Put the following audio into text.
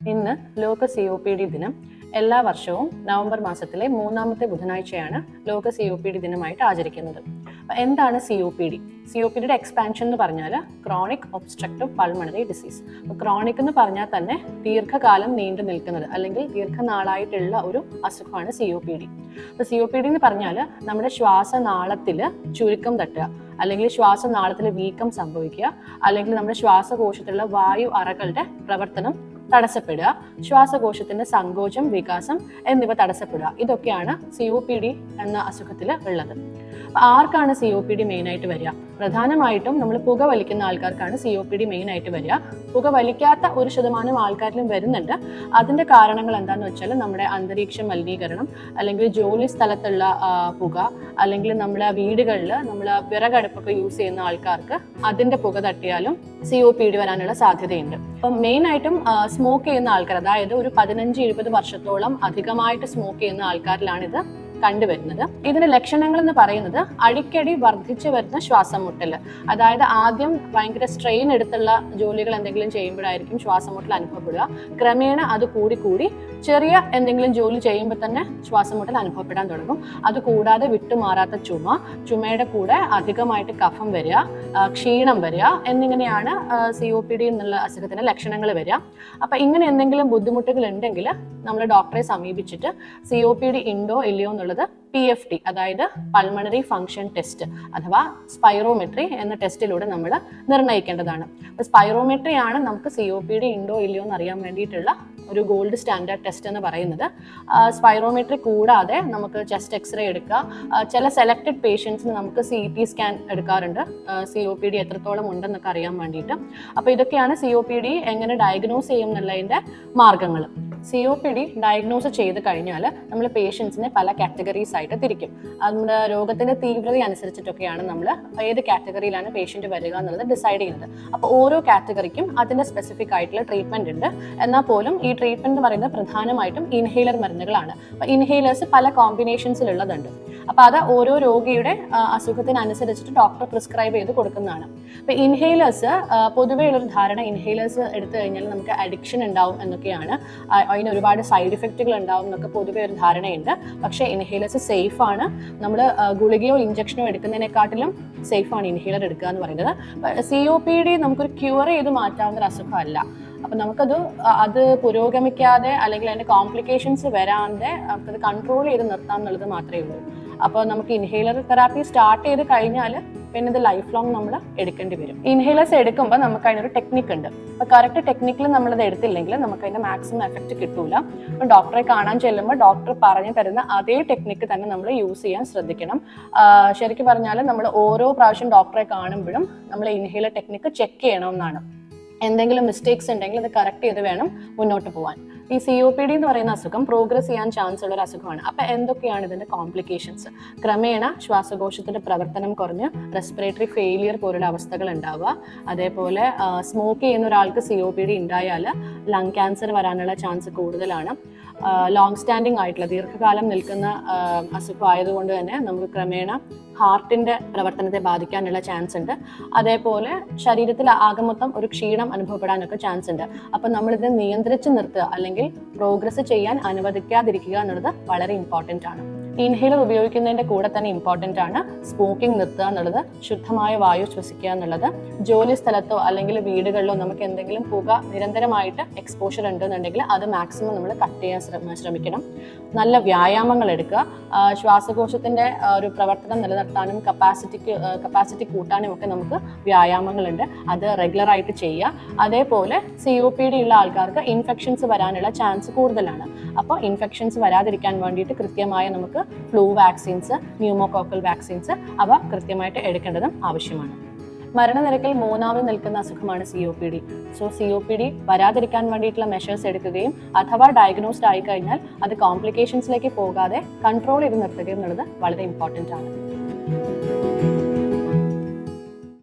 ഇന്ന് ലോക COPD ദിനം. എല്ലാ വർഷവും നവംബർ മാസത്തിലെ 3ാമത്തെ ബുധനാഴ്ചയാണ് ലോക COPD ദിനമായിട്ട് ആചരിക്കുന്നത്. എന്താണ് COPD? COPDയുടെ എക്സ്പാൻഷൻ എന്ന് പറഞ്ഞാൽ chronic obstructive pulmonary disease. Chronic എന്ന് പറഞ്ഞാൽ തന്നെ ദീർഘകാലം നീണ്ടു നിൽക്കുന്നത് അല്ലെങ്കിൽ ദീർഘനാളായിട്ടുള്ള ഒരു അസുഖമാണ് COPD. COPD എന്ന് പറഞ്ഞാൽ നമ്മുടെ ശ്വാസനാളത്തിൽ ചുരുക്കം തട്ടുക, അല്ലെങ്കിൽ ശ്വാസനാളത്തിൽ വീക്കം സംഭവിക്കുക, അല്ലെങ്കിൽ നമ്മുടെ ശ്വാസകോശത്തിലുള്ള വായു അറകളുടെ പ്രവർത്തനം തടസ്സപ്പെടുക, ശ്വാസകോശത്തിന്റെ സങ്കോചം, വികാസം എന്നിവ തടസ്സപ്പെടുക. ഇതൊക്കെയാണ് COPD എന്ന അസുഖത്തിൽ ഉള്ളത്. ആർക്കാണ് COPD മെയിൻ ആയിട്ട് വരിക? പ്രധാനമായിട്ടും നമ്മൾ പുക വലിക്കുന്ന ആൾക്കാർക്കാണ് COPD മെയിൻ ആയിട്ട് വരിക. പുക വലിക്കാത്ത 1% ആൾക്കാരിലും വരുന്നുണ്ട്. അതിന്റെ കാരണങ്ങൾ എന്താണെന്ന് വെച്ചാൽ നമ്മുടെ അന്തരീക്ഷ മലിനീകരണം, അല്ലെങ്കിൽ ജോലി സ്ഥലത്തുള്ള പുക, അല്ലെങ്കിൽ നമ്മുടെ വീടുകളിൽ നമ്മൾ വിറകടുപ്പൊക്കെ യൂസ് ചെയ്യുന്ന ആൾക്കാർക്ക് അതിന്റെ പുക തട്ടിയാലും COPD വരാനുള്ള സാധ്യതയുണ്ട്. അപ്പം മെയിൻ ആയിട്ടും സ്മോക്ക് ചെയ്യുന്ന ആൾക്കാർ, അതായത് ഒരു 15-20 വർഷത്തോളം അധികമായിട്ട് സ്മോക്ക് ചെയ്യുന്ന ആൾക്കാരിലാണ് ഇത് കണ്ടുവരുന്നത്. ഇതിന്റെ ലക്ഷണങ്ങൾ എന്ന് പറയുന്നത് അടിക്കടി വർദ്ധിച്ചു വരുന്ന ശ്വാസം മുട്ടൽ. അതായത് ആദ്യം ഭയങ്കര സ്ട്രെയിൻ എടുത്തുള്ള ജോലികൾ എന്തെങ്കിലും ചെയ്യുമ്പോഴായിരിക്കും ശ്വാസം മുട്ടൽ അനുഭവപ്പെടുക. ക്രമേണ അത് കൂടി ചെറിയ എന്തെങ്കിലും ജോലി ചെയ്യുമ്പോൾ തന്നെ ശ്വാസം മുട്ടൽ അനുഭവപ്പെടാൻ തുടങ്ങും. അതുകൂടാതെ വിട്ടുമാറാത്ത ചുമയുടെ കൂടെ അധികമായിട്ട് കഫം വരിക, ക്ഷീണം വരിക എന്നിങ്ങനെയാണ് COPD എന്നുള്ള അസുഖത്തിന്റെ ലക്ഷണങ്ങൾ വരിക. അപ്പൊ ഇങ്ങനെ എന്തെങ്കിലും ബുദ്ധിമുട്ടുകൾ ഉണ്ടെങ്കിൽ നമ്മൾ ഡോക്ടറെ സമീപിച്ചിട്ട് COPD ഉണ്ടോ ഇല്ലയോ എന്നുള്ളത് PFT, അതായത് പൾമണറി ഫംഗ്ഷൻ ടെസ്റ്റ് അഥവാ സ്പൈറോമെട്രി എന്ന ടെസ്റ്റിലൂടെ നമ്മൾ നിർണ്ണയിക്കേണ്ടതാണ്. അപ്പൊ സ്പൈറോമെട്രി ആണ് നമുക്ക് COPD ഉണ്ടോ ഇല്ലയോ എന്ന് അറിയാൻ വേണ്ടിയിട്ടുള്ള ഒരു ഗോൾഡ് സ്റ്റാൻഡേർഡ് ടെസ്റ്റ് എന്ന് പറയുന്നത്. സ്പൈറോമെട്രി കൂടാതെ നമുക്ക് ചെസ്റ്റ് എക്സ്റേ എടുക്കുക, ചില സെലക്റ്റഡ് പേഷ്യൻസിന് നമുക്ക് CT സ്കാൻ എടുക്കാറുണ്ട് COPD എത്രത്തോളം ഉണ്ടെന്നൊക്കെ അറിയാൻ വേണ്ടിയിട്ട്. അപ്പോൾ ഇതൊക്കെയാണ് COPD എങ്ങനെ ഡയഗ്നോസ് ചെയ്യും എന്നുള്ളതിൻ്റെ മാർഗങ്ങൾ. COPD ഡയഗ്നോസ് ചെയ്ത് കഴിഞ്ഞാൽ നമ്മൾ പേഷ്യൻസിനെ പല കാറ്റഗറീസ് ആയിട്ട് തിരിക്കും. നമ്മുടെ രോഗത്തിന്റെ തീവ്രത അനുസരിച്ചിട്ടൊക്കെയാണ് നമ്മൾ ഏത് കാറ്റഗറിയിലാണ് പേഷ്യന്റ് വരിക എന്നുള്ളത് ഡിസൈഡ് ചെയ്യുന്നത്. അപ്പോൾ ഓരോ കാറ്റഗറിക്കും അതിന്റെ സ്പെസിഫിക് ആയിട്ടുള്ള ട്രീറ്റ്മെന്റ് ഉണ്ട്. എന്നാൽ പോലും ഈ ട്രീറ്റ്മെന്റ് എന്ന് പറയുന്നത് പ്രധാനമായിട്ടും ഇൻഹേലർ മരുന്നുകളാണ്. അപ്പോൾ ഇൻഹേലേഴ്സ് പല കോമ്പിനേഷൻസിലുള്ളതുണ്ട്. അപ്പോൾ അത് ഓരോ രോഗിയുടെ അസുഖത്തിനനുസരിച്ചിട്ട് ഡോക്ടർ പ്രിസ്ക്രൈബ് ചെയ്ത് കൊടുക്കുന്നതാണ്. അപ്പോൾ ഇൻഹേലേഴ്സ് പൊതുവേ ഉള്ളൊരു ധാരണ, ഇൻഹേലേഴ്സ് എടുത്തു കഴിഞ്ഞാൽ നമുക്ക് അഡിക്ഷൻ ഉണ്ടാവും എന്നൊക്കെയാണ്, അതിന് ഒരുപാട് സൈഡ് ഇഫക്റ്റുകൾ ഉണ്ടാവും എന്നൊക്കെ പൊതുവേ ഒരു ധാരണയുണ്ട്. പക്ഷേ ഇൻഹേലേഴ്സ് സേഫ് ആണ്. നമ്മൾ ഗുളികയോ ഇഞ്ചക്ഷനോ എടുക്കുന്നതിനെക്കാട്ടിലും സേഫ് ആണ് ഇൻഹേലർ എടുക്കുക എന്ന് പറയുന്നത്. COPD നമുക്കൊരു ക്യൂർ ചെയ്ത് മാറ്റാവുന്ന ഒരു അസുഖമല്ല. അപ്പം അത് പുരോഗമിക്കാതെ അല്ലെങ്കിൽ അതിൻ്റെ കോംപ്ലിക്കേഷൻസ് വരാതെ നമുക്കത് കൺട്രോൾ ചെയ്ത് നിർത്താം എന്നുള്ളത് മാത്രമേ ഉള്ളൂ. അപ്പോൾ നമുക്ക് ഇൻഹേലർ തെറാപ്പി സ്റ്റാർട്ട് ചെയ്ത് കഴിഞ്ഞാൽ പിന്നെ ഇത് ലൈഫ് ലോങ് നമ്മൾ എടുക്കേണ്ടി വരും. ഇൻഹേലേഴ്സ് എടുക്കുമ്പോൾ നമുക്ക് അതിനൊരു ടെക്നിക്ക് ഉണ്ട്. അപ്പോൾ കറക്റ്റ് ടെക്നിക്കിൽ നമ്മളത് എടുത്തില്ലെങ്കിൽ നമുക്ക് അതിൻ്റെ മാക്സിമം എഫക്റ്റ് കിട്ടൂല. അപ്പോൾ ഡോക്ടറെ കാണാൻ ചെല്ലുമ്പോൾ ഡോക്ടർ പറഞ്ഞു തരുന്ന അതേ ടെക്നിക്ക് തന്നെ നമ്മൾ യൂസ് ചെയ്യാൻ ശ്രദ്ധിക്കണം. ശരിക്കും പറഞ്ഞാൽ നമ്മൾ ഓരോ പ്രാവശ്യം ഡോക്ടറെ കാണുമ്പോഴും നമ്മൾ ഇൻഹേലർ ടെക്നിക്ക് ചെക്ക് ചെയ്യണമെന്നാണ്. എന്തെങ്കിലും മിസ്റ്റേക്സ് ഉണ്ടെങ്കിൽ അത് കറക്റ്റ് ചെയ്ത് വേണം മുന്നോട്ട് പോകാൻ. ഈ COPD എന്ന് പറയുന്ന അസുഖം പ്രോഗ്രസ് ചെയ്യാൻ ചാൻസ് ഉള്ള ഒരു അസുഖമാണ്. അപ്പം എന്തൊക്കെയാണ് ഇതിൻ്റെ കോംപ്ലിക്കേഷൻസ്? ക്രമേണ ശ്വാസകോശത്തിൻ്റെ പ്രവർത്തനം കുറഞ്ഞ് റെസ്പിറേറ്ററി ഫെയിലിയർ പോലുള്ള അവസ്ഥകൾ ഉണ്ടാവുക. അതേപോലെ സ്മോക്ക് ചെയ്യുന്ന ഒരാൾക്ക് COPD ഉണ്ടായാൽ ലങ് ക്യാൻസർ വരാനുള്ള ചാൻസ് കൂടുതലാണ്. ലോങ് സ്റ്റാൻഡിങ് ആയിട്ടുള്ള ദീർഘകാലം നിൽക്കുന്ന അസുഖം ആയതുകൊണ്ട് തന്നെ നമുക്ക് ക്രമേണ ഹാർട്ടിന്റെ പ്രവർത്തനത്തെ ബാധിക്കാനുള്ള ചാൻസ് ഉണ്ട്. അതേപോലെ ശരീരത്തിൽ ആകെ മൊത്തം ഒരു ക്ഷീണം അനുഭവപ്പെടാനൊക്കെ ചാൻസ് ഉണ്ട്. അപ്പം നമ്മളിത് നിയന്ത്രിച്ച് നിർത്തുക അല്ലെങ്കിൽ പ്രോഗ്രസ് ചെയ്യാൻ അനുവദിക്കാതിരിക്കുക എന്നുള്ളത് വളരെ ഇമ്പോർട്ടൻ്റ് ആണ്. ഇൻഹേലർ ഉപയോഗിക്കുന്നതിൻ്റെ കൂടെ തന്നെ ഇമ്പോർട്ടൻ്റ് ആണ് സ്മോക്കിംഗ് നിർത്തുക എന്നുള്ളത്, ശുദ്ധമായ വായു ശ്വസിക്കുക എന്നുള്ളത്. ജോലി സ്ഥലത്തോ അല്ലെങ്കിൽ വീടുകളിലോ നമുക്ക് എന്തെങ്കിലും പുക നിരന്തരമായിട്ട് എക്സ്പോഷർ ഉണ്ടെന്നുണ്ടെങ്കിൽ അത് മാക്സിമം നമ്മൾ കട്ട് ചെയ്യാൻ ശ്രമിക്കണം. നല്ല വ്യായാമങ്ങൾ എടുക്കുക. ശ്വാസകോശത്തിൻ്റെ ഒരു പ്രവർത്തനം നിലനിർത്താനും കപ്പാസിറ്റി കൂട്ടാനും ഒക്കെ നമുക്ക് വ്യായാമങ്ങളുണ്ട്. അത് റെഗുലറായിട്ട് ചെയ്യുക. അതേപോലെ COPD ഉള്ള ആൾക്കാർക്ക് ഇൻഫെക്ഷൻസ് വരാനുള്ള ചാൻസ് കൂടുതലാണ്. അപ്പോൾ ഇൻഫെക്ഷൻസ് വരാതിരിക്കാൻ വേണ്ടിയിട്ട് കൃത്യമായ നമുക്ക് ഫ്ലൂ വാക്സിൻസ്, ന്യൂമോകോക്കൽ വാക്സിൻസ് അവ കൃത്യമായിട്ട് എടുക്കേണ്ടതും ആവശ്യമാണ്. മരണനിരക്കിൽ 3ാമത് നിൽക്കുന്ന അസുഖമാണ് COPD. COPD വരാതിരിക്കാൻ വേണ്ടിയിട്ടുള്ള മെഷേഴ്സ് എടുക്കുകയും അഥവാ ഡയഗ്നോസ്ഡ് ആയി കഴിഞ്ഞാൽ അത് കോംപ്ലിക്കേഷൻസിലേക്ക് പോകാതെ കൺട്രോൾ ചെയ്ത് നിർത്തുകയും എന്നുള്ളത് വളരെ ഇമ്പോർട്ടൻ്റ് ആണ്.